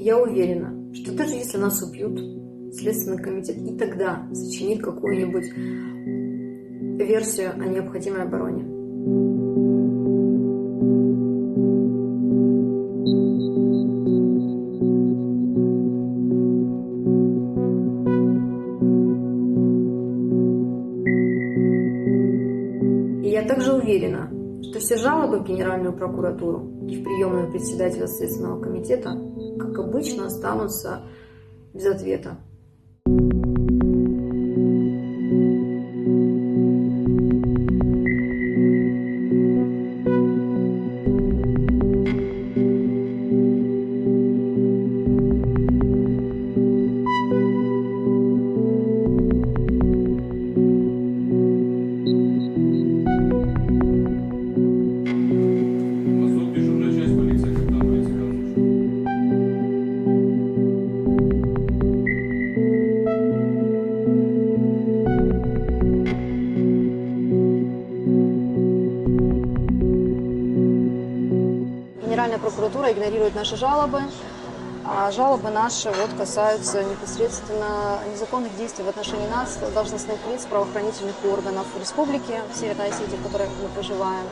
Я уверена, что даже если нас убьют, Следственный комитет и тогда сочинит какую-нибудь версию о необходимой обороне. И я также уверена, что все жалобы в Генеральную прокуратуру и в приемную председателя Следственного комитета, как обычно, останутся без ответа. Генеральная прокуратура игнорирует наши жалобы, а жалобы наши касаются непосредственно незаконных действий в отношении нас, должностных лиц, правоохранительных органов республики Северной Осетии, в которой мы проживаем.